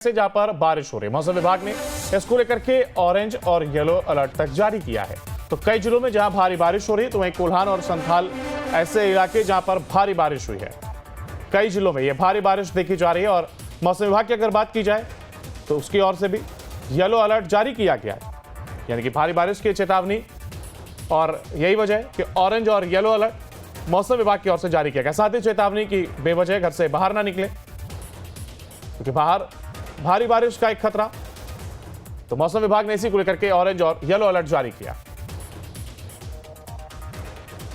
से जहां पर बारिश हो रही है। मौसम विभाग ने इसको लेकर के ऑरेंज और येलो अलर्ट तक जारी किया है। तो कई जिलों में जहां भारी बारिश हो रही है, तो वहीं कोल्हान और संथाल ऐसे इलाके जहां पर भारी बारिश हुई है। कई जिलों में यह भारी बारिश देखी जा रही है और मौसम विभाग की अगर बात की जाए तो उसकी ओर से भी येलो अलर्ट जारी किया गया है, यानी कि भारी बारिश की चेतावनी। और यही वजह है कि ऑरेंज और येलो अलर्ट मौसम विभाग की ओर से जारी किया गया। साथ ही चेतावनी की बेवजह घर से बाहर ना निकले, क्योंकि बाहर भारी बारिश का एक खतरा। तो मौसम विभाग ने इसी को लेकर के ऑरेंज और येलो अलर्ट जारी किया।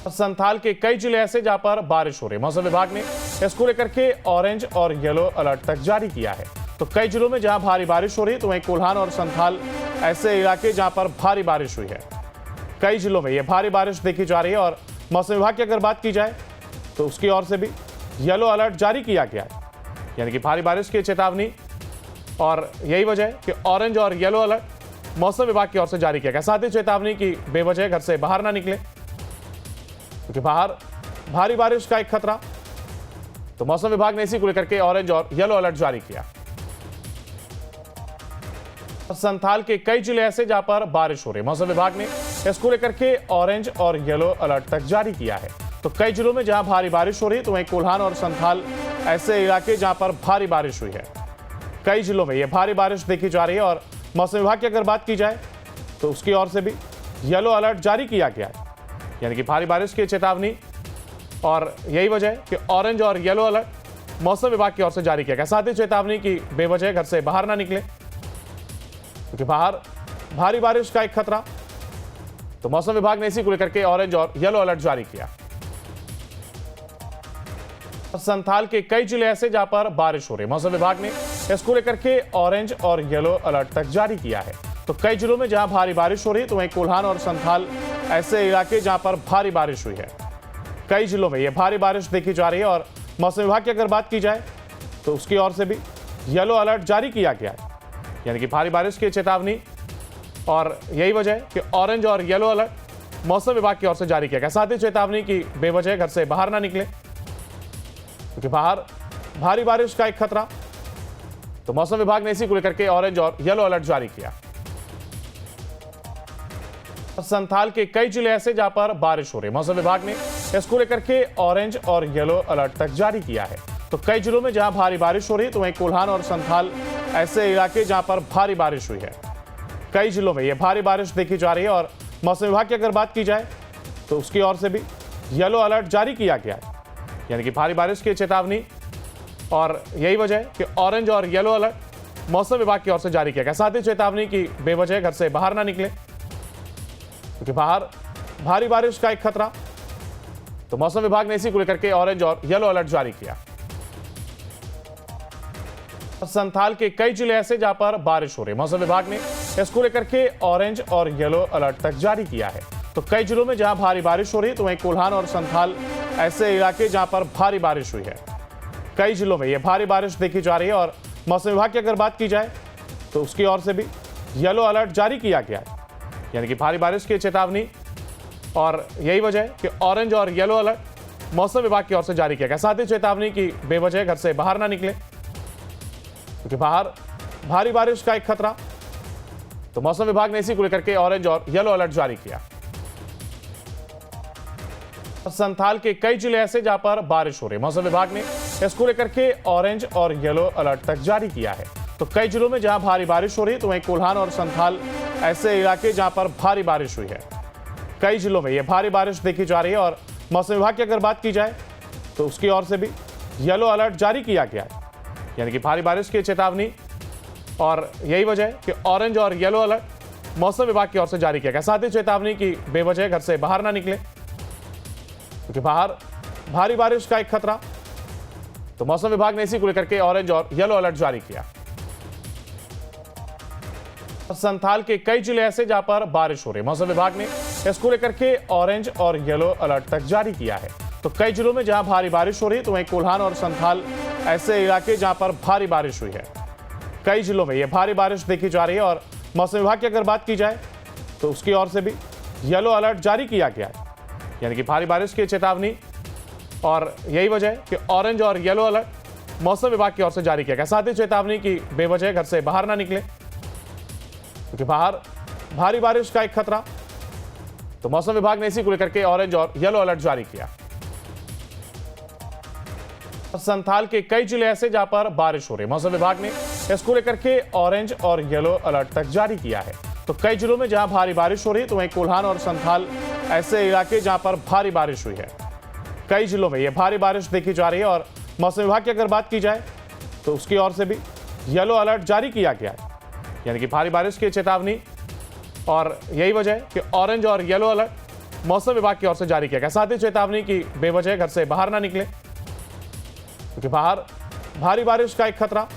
संथाल के कई जिले ऐसे जहां पर बारिश हो रही है। मौसम विभाग ने इसको लेकर के ऑरेंज और येलो अलर्ट तक जारी किया है। तो कई जिलों में जहां भारी बारिश हो रही है, तो वहीं कोल्हान और संथाल ऐसे इलाके जहां पर भारी बारिश हुई है। कई जिलों में यह भारी बारिश देखी जा रही है और मौसम विभाग की अगर बात की जाए तो उसकी ओर से भी येलो अलर्ट जारी किया गया है, यानी कि भारी बारिश की चेतावनी। और यही वजह है कि ऑरेंज और येलो अलर्ट मौसम विभाग की ओर से जारी किया गया। साथ ही चेतावनी की बेवजह घर से बाहर ना निकले, क्योंकि बाहर भारी बारिश का एक खतरा। तो मौसम विभाग ने इसी को लेकर के ऑरेंज और येलो अलर्ट जारी किया। संथाल के कई जिले ऐसे जहां पर बारिश हो रही है। मौसम विभाग ने इसको लेकर के ऑरेंज और येलो अलर्ट तक जारी किया है। तो कई जिलों में जहां भारी बारिश हो रही है, तो वहीं कोल्हान और संथाल ऐसे इलाके जहां पर भारी बारिश हुई है। कई जिलों में यह भारी बारिश देखी जा रही है और मौसम विभाग की अगर बात की जाए तो उसकी ओर से भी येलो अलर्ट जारी किया गया है, यानी कि भारी बारिश की चेतावनी। और यही वजह है कि ऑरेंज और येलो अलर्ट मौसम विभाग की ओर से जारी किया गया। साथ ही चेतावनी की बेवजह घर से बाहर ना निकले, क्योंकि बाहर भारी बारिश का एक खतरा। तो मौसम विभाग ने इसी को लेकर के ऑरेंज और येलो अलर्ट जारी किया। संथाल के कई जिले ऐसे जहां पर बारिश हो रही है। मौसम विभाग ने इसको लेकर के ऑरेंज और येलो अलर्ट तक जारी किया है। तो कई जिलों में जहां भारी बारिश हो रही है, तो वहीं कोल्हान और संथाल ऐसे इलाके जहां पर भारी बारिश हुई है। कई जिलों में यह भारी बारिश देखी जा रही है और मौसम विभाग की अगर बात की जाए तो उसकी ओर से भी येलो अलर्ट जारी किया गया है, यानी कि भारी बारिश की चेतावनी। और यही वजह है कि ऑरेंज और येलो अलर्ट मौसम विभाग की ओर से जारी किया गया। साथ ही चेतावनी की बेवजह घर से बाहर ना निकले, क्योंकि बाहर भारी बारिश का एक खतरा। तो मौसम विभाग ने इसी को लेकर के ऑरेंज और येलो अलर्ट जारी किया। संथाल के कई जिले ऐसे जहां पर बारिश हो रही है। मौसम विभाग ने इसको लेकर के ऑरेंज और येलो अलर्ट तक जारी किया है। तो कई जिलों में जहां भारी बारिश हो रही है, तो वहीं कोल्हान और संथाल ऐसे इलाके जहां पर भारी बारिश हुई है। कई जिलों में यह भारी बारिश देखी जा रही है और मौसम विभाग की अगर बात की जाए तो उसकी ओर से भी येलो अलर्ट जारी किया गया है, यानी कि भारी बारिश की चेतावनी। और यही वजह है कि ऑरेंज और येलो अलर्ट मौसम विभाग की ओर से जारी किया गया। साथ ही चेतावनी की बेवजह घर से बाहर ना निकले, क्योंकि बाहर भारी बारिश का एक खतरा। तो मौसम विभाग ने इसी को लेकर के ऑरेंज और येलो अलर्ट जारी किया। संथाल के कई जिले ऐसे जहां पर बारिश हो रही है। मौसम विभाग ने इसको लेकर के ऑरेंज और येलो अलर्ट तक जारी किया है। तो कई जिलों में जहां भारी बारिश हो रही है, तो वहीं कोल्हान और संथाल ऐसे इलाके जहां पर भारी बारिश हुई है। कई जिलों में यह भारी बारिश देखी जा रही है और मौसम विभाग की अगर बात की जाए तो उसकी ओर से भी येलो अलर्ट जारी किया गया है, यानी कि भारी बारिश की चेतावनी। और यही वजह है कि ऑरेंज और येलो अलर्ट मौसम विभाग की ओर से जारी किया गया। साथ ही चेतावनी की बेवजह घर से बाहर ना निकले, क्योंकि बाहर भारी बारिश का एक खतरा। तो मौसम विभाग ने इसी को लेकर के ऑरेंज और येलो अलर्ट जारी किया। संथाल के कई जिले ऐसे जहां पर बारिश हो रही है। मौसम विभाग ने इसको लेकर के ऑरेंज और येलो अलर्ट तक जारी किया है। तो कई जिलों में जहां भारी बारिश हो रही है, तो वहीं कोल्हान और संथाल ऐसे इलाके जहां पर भारी बारिश हुई है। कई जिलों में यह भारी बारिश देखी जा रही है और मौसम विभाग की अगर बात की जाए तो उसकी ओर से भी येलो अलर्ट जारी किया गया है, यानी कि भारी बारिश की चेतावनी। और यही वजह है कि ऑरेंज और येलो अलर्ट मौसम विभाग की ओर से जारी किया गया। साथ ही चेतावनी की बेवजह घर से बाहर ना निकले, क्योंकि बाहर भारी बारिश का एक खतरा। तो मौसम विभाग ने इसी को लेकर के ऑरेंज और येलो अलर्ट जारी किया। संथाल के कई जिले ऐसे जहां पर बारिश हो रही है। मौसम विभाग ने इसको लेकर के ऑरेंज और येलो अलर्ट तक जारी किया है। तो कई जिलों में जहां भारी बारिश हो रही है, तो वहीं कोल्हान और संथाल ऐसे इलाके जहां पर भारी बारिश हुई है। कई जिलों में यह भारी बारिश देखी जा रही है और मौसम विभाग की अगर बात की जाए तो उसकी ओर से भी येलो अलर्ट जारी किया गया है, यानी कि भारी बारिश की चेतावनी। और यही वजह है कि ऑरेंज और येलो अलर्ट मौसम विभाग की ओर से जारी किया गया। साथ ही चेतावनी की बेवजह घर से बाहर ना निकले, क्योंकि बाहर भारी बारिश का एक खतरा। तो मौसम विभाग ने इसी को लेकर के ऑरेंज और येलो अलर्ट जारी किया। संथाल के कई जिले ऐसे जहां पर बारिश हो रही है। मौसम विभाग ने इसको लेकर के ऑरेंज और येलो अलर्ट तक जारी किया है। तो कई जिलों में जहां भारी बारिश हो रही है, तो वहीं कोल्हान और संथाल ऐसे इलाके जहां पर भारी बारिश हुई है। कई जिलों में यह भारी बारिश देखी जा रही है और मौसम विभाग की अगर बात की जाए तो उसकी ओर से भी येलो अलर्ट जारी किया गया है, यानी कि भारी बारिश की चेतावनी। और यही वजह है कि ऑरेंज और येलो अलर्ट मौसम विभाग की ओर से जारी किया गया। साथ ही चेतावनी की बेवजह घर से बाहर ना निकले, क्योंकि बाहर भारी बारिश का एक खतरा।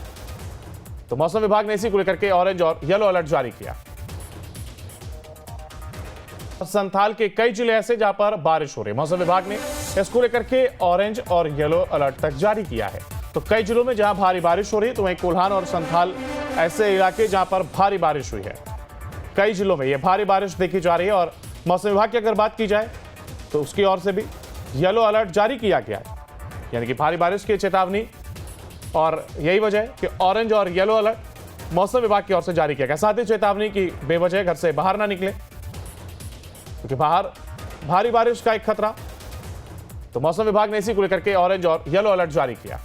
तो मौसम विभाग ने इसी को लेकर के ऑरेंज और येलो अलर्ट जारी किया। संथाल के कई जिले ऐसे जहां पर बारिश हो रही है। मौसम विभाग ने इसको लेकर के ऑरेंज और येलो अलर्ट तक जारी किया है। तो कई जिलों में जहां भारी बारिश हो रही है, तो वहीं कोल्हान और संथाल ऐसे इलाके जहां पर भारी बारिश हुई है। कई जिलों में यह भारी बारिश देखी जा रही है और मौसम विभाग की अगर बात की जाए तो उसकी ओर से भी येलो अलर्ट जारी किया गया है, यानी कि भारी बारिश की चेतावनी। और यही वजह है कि ऑरेंज और येलो अलर्ट मौसम विभाग की ओर से जारी किया गया। साथ ही चेतावनी की बेवजह घर से बाहर ना निकले, क्योंकि बाहर भारी बारिश का एक खतरा। तो मौसम विभाग ने इसी को लेकर के ऑरेंज और येलो अलर्ट जारी किया।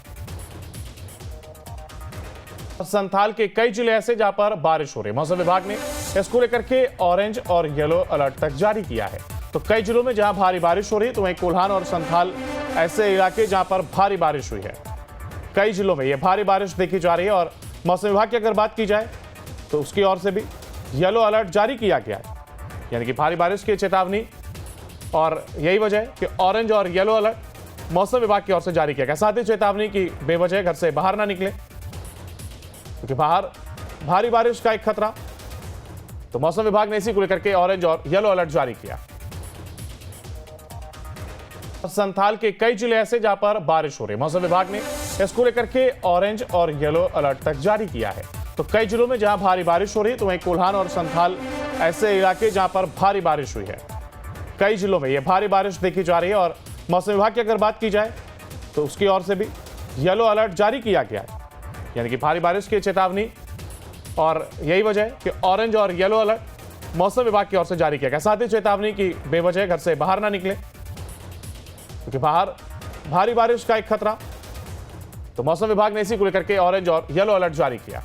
संथाल के कई जिले ऐसे जहां पर बारिश हो रही है। मौसम विभाग ने इसको लेकर के ऑरेंज और येलो अलर्ट तक जारी किया है। तो कई जिलों में जहां भारी बारिश हो रही है, तो वहीं कोल्हान और संथाल ऐसे इलाके जहां पर भारी बारिश हुई है। कई जिलों में यह भारी बारिश देखी जा रही है और मौसम विभाग की अगर बात की जाए तो उसकी ओर से भी येलो अलर्ट जारी किया गया है, यानी कि भारी बारिश की चेतावनी। और यही वजह है कि ऑरेंज और येलो अलर्ट मौसम विभाग की ओर से जारी किया गया। साथ ही चेतावनी की बेवजह घर से बाहर ना निकले, क्योंकि बाहर भारी बारिश का एक खतरा। तो मौसम विभाग ने इसी को लेकर के ऑरेंज और येलो अलर्ट जारी किया। संथाल के कई जिले ऐसे जहां पर बारिश हो रही है। मौसम विभाग ने इसको लेकर के ऑरेंज और येलो अलर्ट तक जारी किया है। तो कई जिलों में जहां भारी बारिश हो रही है, तो वहीं कोल्हान और संथाल ऐसे इलाके जहां पर भारी बारिश हुई है। कई जिलों में यह भारी बारिश देखी जा रही है और मौसम विभाग की अगर बात की जाए तो उसकी ओर से भी येलो अलर्ट जारी किया गया है, यानी कि भारी बारिश की चेतावनी। और यही वजह है कि ऑरेंज और येलो अलर्ट मौसम विभाग की ओर से जारी किया गया। साथ ही चेतावनी की बेवजह घर से बाहर ना निकले, क्योंकि बाहर भारी बारिश का एक खतरा। तो मौसम विभाग ने इसी को लेकर के ऑरेंज और येलो अलर्ट जारी किया।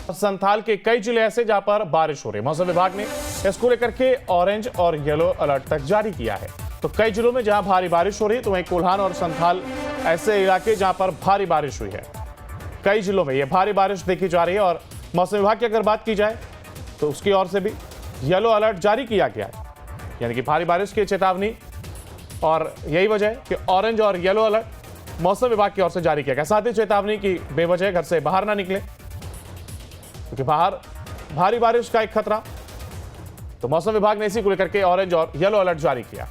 संथाल के कई जिले ऐसे जहां पर बारिश हो रही है। मौसम विभाग ने इसको लेकर के ऑरेंज और येलो अलर्ट तक जारी किया है। तो कई जिलों में जहां भारी बारिश हो रही है, तो वहीं कोल्हान और संथाल ऐसे इलाके जहां पर भारी बारिश हुई है। कई जिलों में यह भारी बारिश देखी जा रही है और मौसम विभाग की अगर बात की जाए तो उसकी ओर से भी येलो अलर्ट जारी किया गया है, यानी कि भारी बारिश की चेतावनी। और यही वजह है कि ऑरेंज और येलो अलर्ट मौसम विभाग की ओर से जारी किया गया। साथ ही चेतावनी की बेवजह घर से बाहर ना निकले, क्योंकि बाहर भारी बारिश का एक खतरा। तो मौसम विभाग ने इसी को लेकर के ऑरेंज और येलो अलर्ट जारी किया।